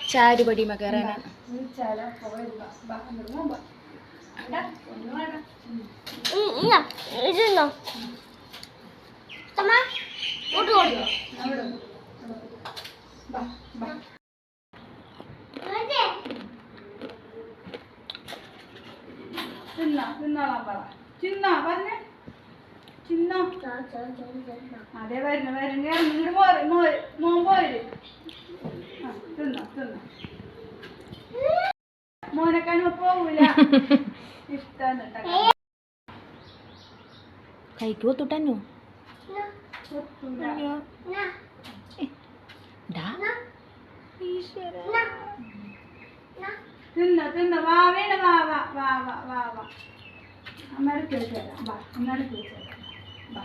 ചാരുപടി മകറാന ഇരുന്നോ തിന്നോളാം പറ ചിന്ന പറഞ്ഞേ ചിന്ന അതെ വരുന്നു മോൻ പോര് തിന്നോ മോനെക്കാണുമ്പോ പോവൂല ഇഷ്ടാണ് കൈക്ക് കൊത്തുട്ടു തിന്നോ വാ വീണ വാ അമ്മ എടുത്ത് വെച്ചേരാം വാ അമ്മ എടുത്ത് വെച്ചേരാം വാ